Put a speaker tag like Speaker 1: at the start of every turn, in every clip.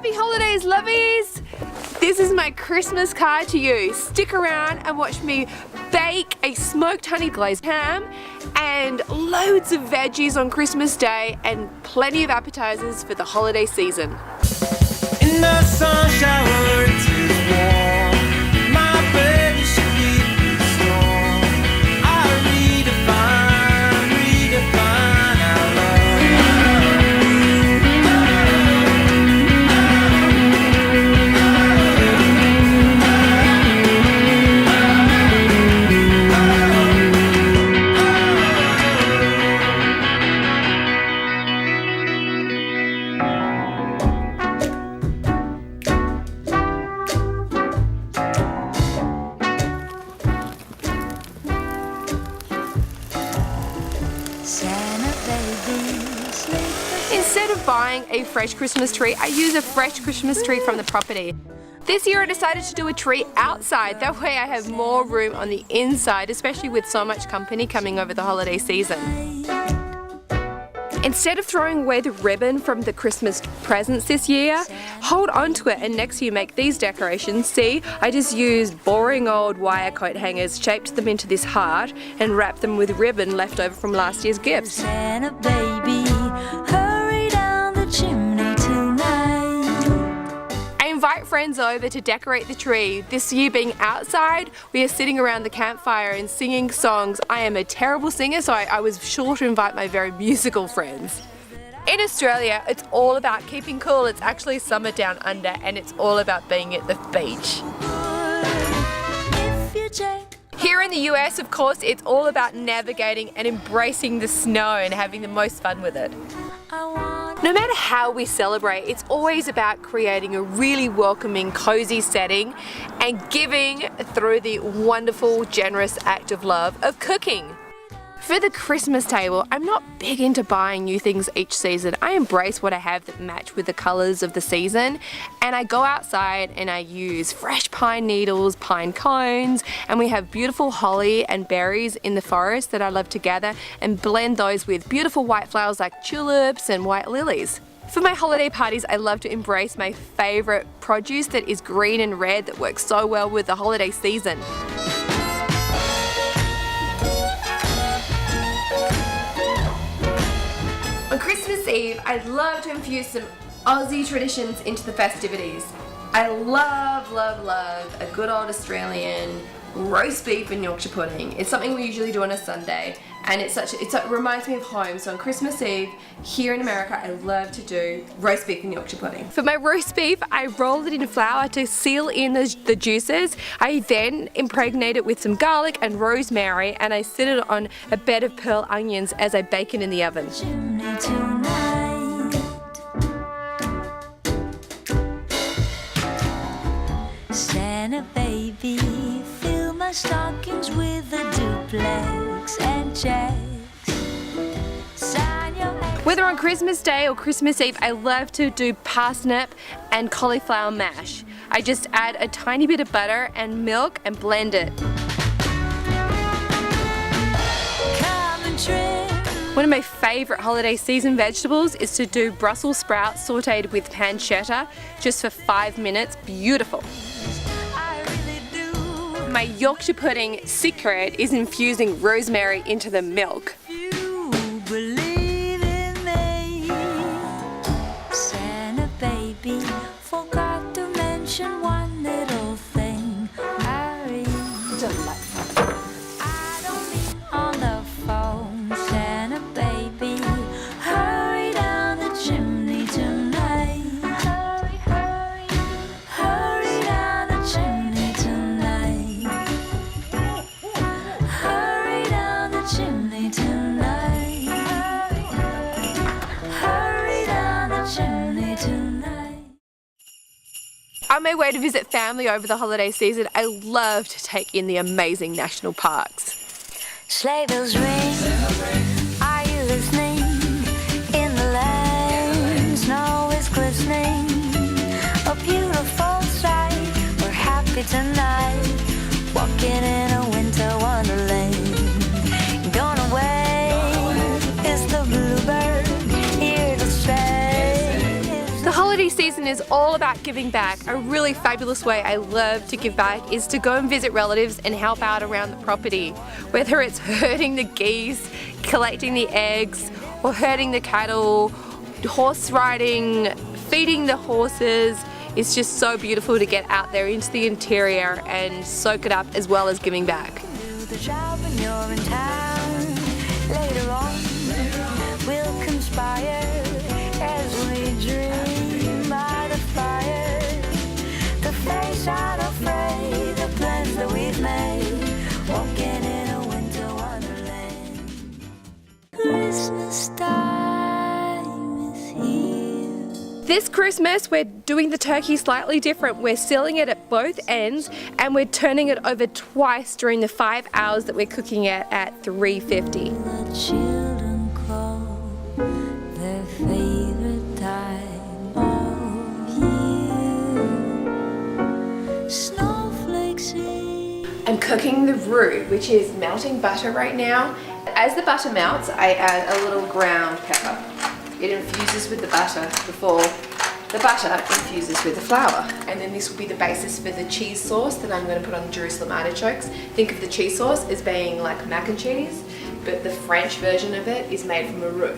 Speaker 1: Happy holidays, lovies! This is my Christmas card to you. Stick around and watch me bake a smoked honey glazed ham and loads of veggies on Christmas Day and plenty of appetizers for the holiday season.
Speaker 2: In the sunshine where it is warm, my baby should be strong. I redefine our love.
Speaker 1: Instead of buying a fresh Christmas tree, I use a fresh Christmas tree from the property. This year I decided to do a tree outside, that way I have more room on the inside, especially with so much company coming over the holiday season. Instead of throwing away the ribbon from the Christmas presents this year, hold on to it and next year make these decorations. See, I just used boring old wire coat hangers, shaped them into this heart and wrapped them with ribbon left over from last year's gifts.
Speaker 3: Santa baby, hurry down the chimney tonight.
Speaker 1: I invite friends over to decorate the tree. This year being outside, we are sitting around the campfire and singing songs. I am a terrible singer, so I was sure to invite my very musical friends. In Australia, it's all about keeping cool. It's actually summer down under and it's all about being at the beach. Here in the US, of course, it's all about navigating and embracing the snow and having the most fun with it. No matter how we celebrate, it's always about creating a really welcoming, cozy setting and giving through the wonderful, generous act of love of cooking. For the Christmas table, I'm not big into buying new things each season. I embrace what I have that match with the colours of the season, and I go outside and I use fresh pine needles, pine cones, and we have beautiful holly and berries in the forest that I love to gather and blend those with beautiful white flowers like tulips and white lilies. For my holiday parties, I love to embrace my favourite produce that is green and red that works so well with the holiday season. On Christmas Eve, I'd love to infuse some Aussie traditions into the festivities. I love a good old Australian roast beef and Yorkshire pudding. It's something we usually do on a Sunday, and it reminds me of home. So on Christmas Eve, here in America, I love to do roast beef and Yorkshire pudding. For my roast beef, I roll it in flour to seal in the juices. I then impregnate it with some garlic and rosemary, and I sit it on a bed of pearl onions as I bake it in the oven.
Speaker 3: Santa baby, fill my stockings with a duplex and checks.
Speaker 1: Whether on Christmas Day or Christmas Eve, I love to do parsnip and cauliflower mash. I just add a tiny bit of butter and milk and blend it. One of my favourite holiday season vegetables is to do Brussels sprouts sautéed with pancetta just for 5 minutes. Beautiful. My Yorkshire pudding secret is infusing rosemary into the milk.
Speaker 3: You believe in me. Santa baby, forgot to mention one little thing. Harry, I don't mean on the phone. Santa baby, hurry down the chimney tonight. Hurry, hurry, hurry down the chimney tonight. Hurry down the chimney tonight. Hurry down the chimney tonight.
Speaker 1: On my way to visit family over the holiday season, I love to take in the amazing national parks.
Speaker 3: Sleigh bells ring, are you listening? In the lane, snow is glistening. A beautiful sight, we're happy tonight. Walking in a winter wonderland. Gone away is the bluebird, here to stay.
Speaker 1: The holiday season season is all about giving back. A really fabulous way I love to give back is to go and visit relatives and help out around the property. Whether it's herding the geese, collecting the eggs, or herding the cattle, horse riding, feeding the horses. It's just so beautiful to get out there into the interior and soak it up as well as giving back.
Speaker 3: Do the job when you're in town. Later on, we'll conspire as we dream by the fire. The face out afraid, the plans that we've made, walking in a winter wonderland. Christmas time is here.
Speaker 1: This Christmas we're doing the turkey slightly different. We're sealing it at both ends and we're turning it over twice during the 5 hours that we're cooking it at 350.
Speaker 3: The children call their favorite time of year. Snowflakes in.
Speaker 1: I'm cooking the roux, which is melting butter right now. As the butter melts, I add a little ground pepper. It infuses with the butter before the butter infuses with the flour. And then this will be the basis for the cheese sauce that I'm going to put on the Jerusalem artichokes. Think of the cheese sauce as being like mac and cheese, but the French version of it is made from a roux.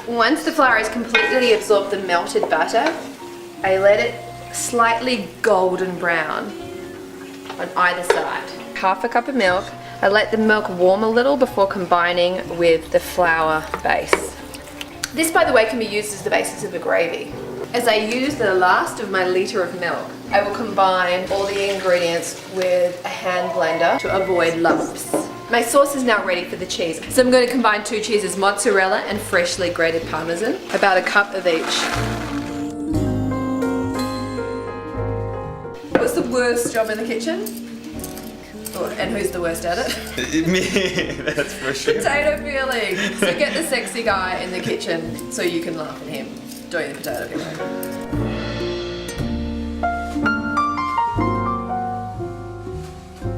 Speaker 1: Once the flour has completely absorbed the melted butter, I let it slightly golden brown on either side. Half a cup of milk. I let the milk warm a little before combining with the flour base. This, by the way, can be used as the basis of a gravy. As I use the last of my litre of milk, I will combine all the ingredients with a hand blender to avoid lumps. My sauce is now ready for the cheese. So I'm going to combine 2 cheeses, mozzarella and freshly grated parmesan, about a cup of each. What's the worst job in the kitchen? And who's the worst at it?
Speaker 4: Me, that's for sure.
Speaker 1: Potato peeling. So get the sexy guy in the kitchen so you can laugh at him doing the potato peeling.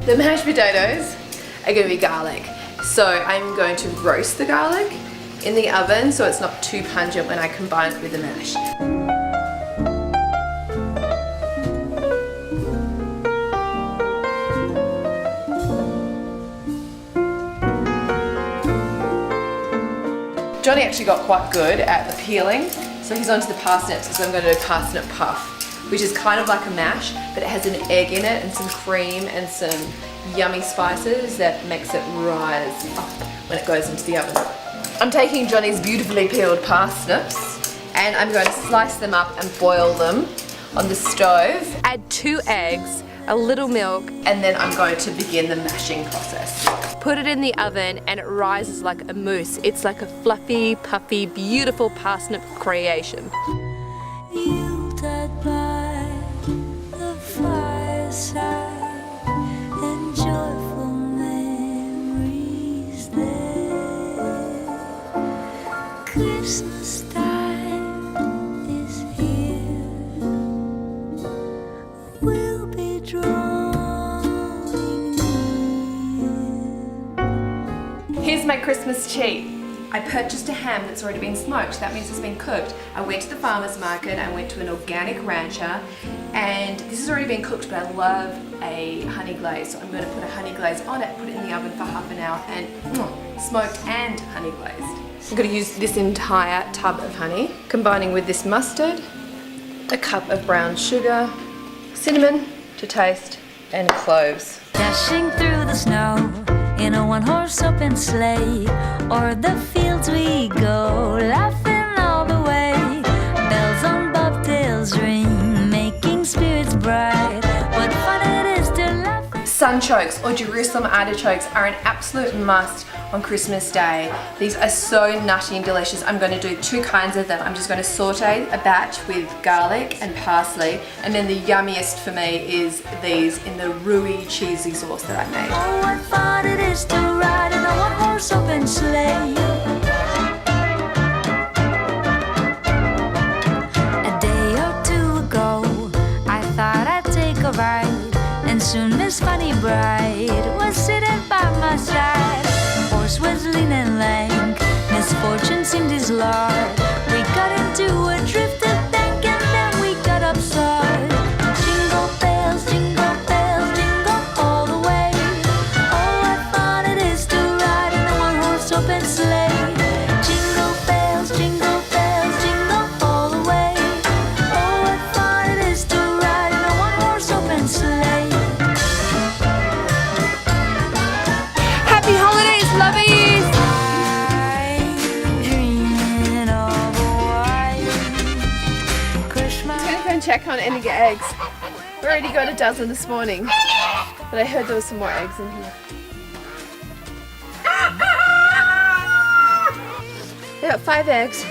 Speaker 1: The mashed potatoes are going to be garlic. So I'm going to roast the garlic in the oven so it's not too pungent when I combine it with the mash. Johnny actually got quite good at the peeling, so he's onto the parsnips, so I'm going to do parsnip puff, which is kind of like a mash, but it has an egg in it and some cream and some yummy spices that makes it rise up when it goes into the oven. I'm taking Johnny's beautifully peeled parsnips and I'm going to slice them up and boil them on the stove. Add 2 eggs, a little milk, and then I'm going to begin the mashing process. Put it in the oven and it rises like a mousse. It's like a fluffy, puffy, beautiful parsnip creation.
Speaker 3: Yuletide by the fireside and joyful memories there. Christmas time is here. We'll be drawing near.
Speaker 1: Here's my Christmas treat. I purchased a ham that's already been smoked. That means it's been cooked. I went to the farmer's market, I went to an organic rancher, and this has already been cooked, but I love a honey glaze. So I'm going to put a honey glaze on it, put it in the oven for half an hour, and smoked and honey glazed. I'm going to use this entire tub of honey, combining with this mustard, a cup of brown sugar, cinnamon to taste, and cloves.
Speaker 3: Dashing through the snow in a 1-horse open sleigh, o'er the fields we go, laughing all the way. Bells on bobtails ring, making spirits bright. What fun it is to laugh.
Speaker 1: Sunchokes or Jerusalem artichokes are an absolute must on Christmas Day. These are so nutty and delicious. I'm going to do 2 kinds of them. I'm just going to saute a batch with garlic and parsley, and then the yummiest for me is these in the roux cheesy sauce that I made.
Speaker 3: Oh, what fun it is to ride in a 1-horse open sleigh. A day or 2 ago, I thought I'd take a ride, and soon Miss Funny Bride was sitting by my side. Horse was lean and lank, misfortune seemed his lot. We got into a drifted bank and then we got
Speaker 1: I'm gonna go and check on any eggs. We already got a dozen this morning, but I heard there was some more eggs in here. I got 5 eggs.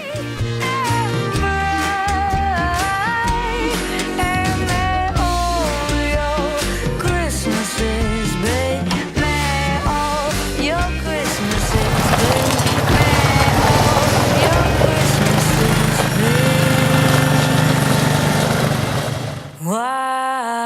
Speaker 3: Why?